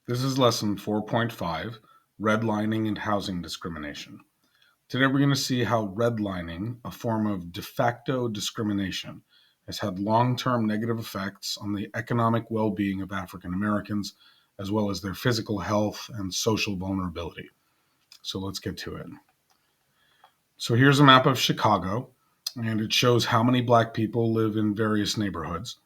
This is lesson 4.5, Redlining and Housing Discrimination. Today we're going to see how redlining, a form of de facto discrimination, has had long-term negative effects on the economic well-being of African Americans, as well as their physical health and social vulnerability. So let's get to it. So here's a map of Chicago, and it shows how many Black people live in various neighborhoods.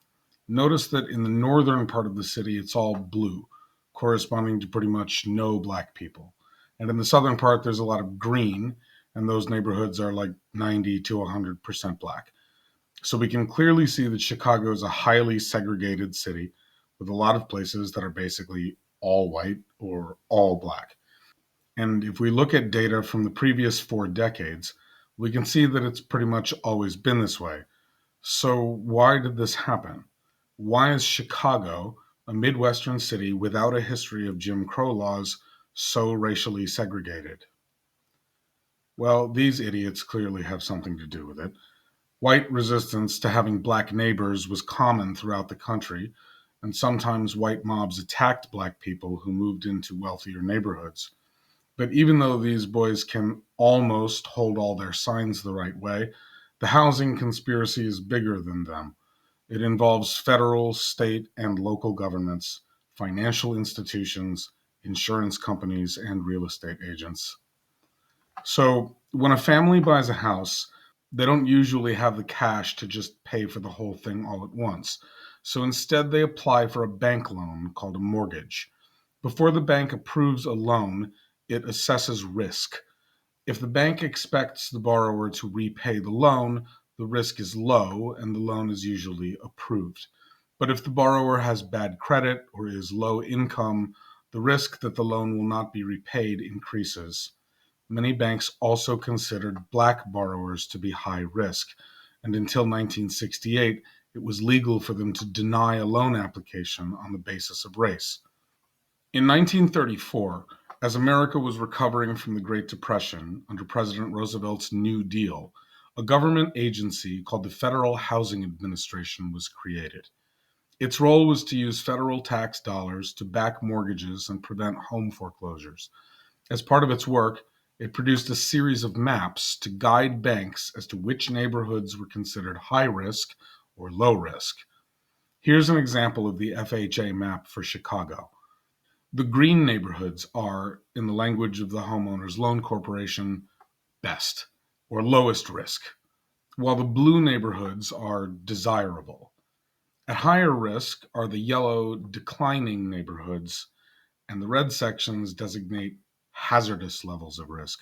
Notice that in the northern part of the city, it's all blue, corresponding to pretty much no Black people. And in the southern part, there's a lot of green, and those neighborhoods are like 90 to 100% Black. So we can clearly see that Chicago is a highly segregated city with a lot of places that are basically all white or all Black. And if we look at data from the previous 4 decades, we can see that it's pretty much always been this way. So why did this happen? Why is Chicago, a Midwestern city without a history of Jim Crow laws, so racially segregated? Well, these idiots clearly have something to do with it. White resistance to having Black neighbors was common throughout the country, and sometimes white mobs attacked Black people who moved into wealthier neighborhoods. But even though these boys can almost hold all their signs the right way, the housing conspiracy is bigger than them. It involves federal, state, and local governments, financial institutions, insurance companies, and real estate agents. So when a family buys a house, they don't usually have the cash to just pay for the whole thing all at once. So instead, they apply for a bank loan called a mortgage. Before the bank approves a loan, it assesses risk. If the bank expects the borrower to repay the loan, the risk is low and the loan is usually approved. But if the borrower has bad credit or is low income, the risk that the loan will not be repaid increases. Many banks also considered Black borrowers to be high risk, and until 1968, it was legal for them to deny a loan application on the basis of race. In 1934, as America was recovering from the Great Depression under President Roosevelt's New Deal, a government agency called the Federal Housing Administration was created. Its role was to use federal tax dollars to back mortgages and prevent home foreclosures. As part of its work, it produced a series of maps to guide banks as to which neighborhoods were considered high risk or low risk. Here's an example of the FHA map for Chicago. The green neighborhoods are, in the language of the Homeowners Loan Corporation, best or lowest risk, while the blue neighborhoods are desirable. At higher risk are the yellow declining neighborhoods, and the red sections designate hazardous levels of risk.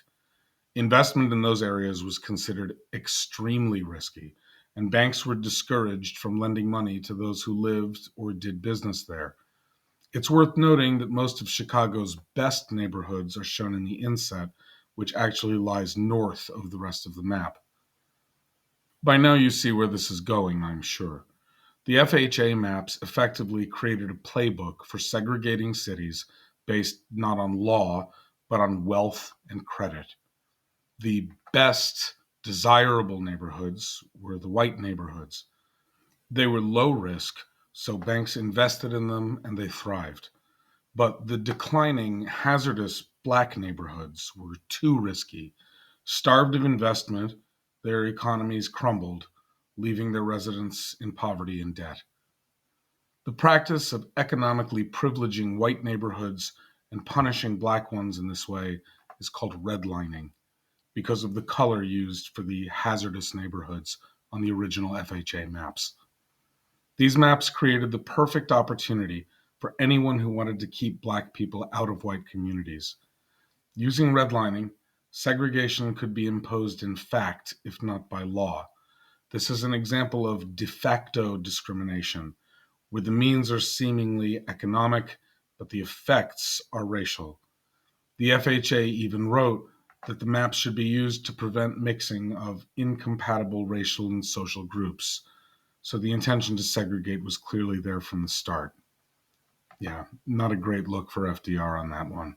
Investment in those areas was considered extremely risky, and banks were discouraged from lending money to those who lived or did business there. It's worth noting that most of Chicago's best neighborhoods are shown in the inset, which actually lies north of the rest of the map. By now you see where this is going, I'm sure. The FHA maps effectively created a playbook for segregating cities based not on law, but on wealth and credit. The best desirable neighborhoods were the white neighborhoods. They were low risk, so banks invested in them and they thrived. But the declining, hazardous Black neighborhoods were too risky. Starved of investment, their economies crumbled, leaving their residents in poverty and debt. The practice of economically privileging white neighborhoods and punishing Black ones in this way is called redlining, because of the color used for the hazardous neighborhoods on the original FHA maps. These maps created the perfect opportunity for anyone who wanted to keep Black people out of white communities. Using redlining, segregation could be imposed in fact, if not by law. This is an example of de facto discrimination, where the means are seemingly economic, but the effects are racial. The FHA even wrote that the maps should be used to prevent mixing of incompatible racial and social groups. So the intention to segregate was clearly there from the start. Yeah, not a great look for FDR on that one.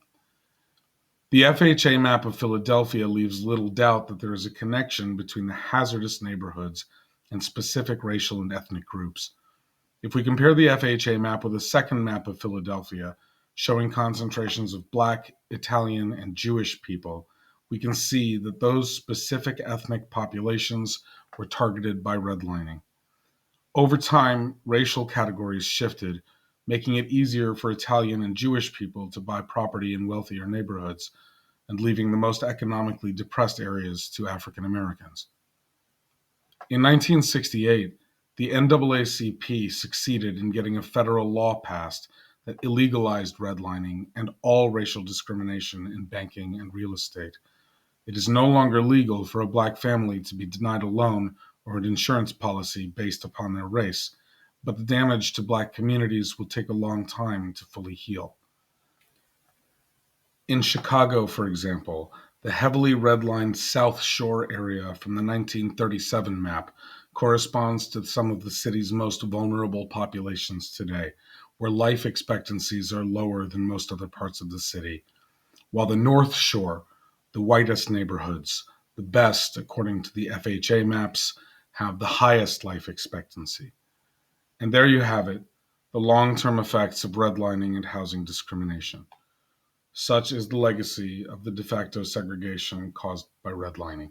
The FHA map of Philadelphia leaves little doubt that there is a connection between the hazardous neighborhoods and specific racial and ethnic groups. If we compare the FHA map with a second map of Philadelphia, showing concentrations of Black, Italian, and Jewish people, we can see that those specific ethnic populations were targeted by redlining. Over time, racial categories shifted, making it easier for Italian and Jewish people to buy property in wealthier neighborhoods and leaving the most economically depressed areas to African Americans. In 1968, the NAACP succeeded in getting a federal law passed that illegalized redlining and all racial discrimination in banking and real estate. It is no longer legal for a Black family to be denied a loan or an insurance policy based upon their race, but the damage to Black communities will take a long time to fully heal. In Chicago, for example, the heavily redlined South Shore area from the 1937 map corresponds to some of the city's most vulnerable populations today, where life expectancies are lower than most other parts of the city, while the North Shore, the whitest neighborhoods, the best according to the FHA maps, have the highest life expectancy. And there you have it, the long-term effects of redlining and housing discrimination. Such is the legacy of the de facto segregation caused by redlining.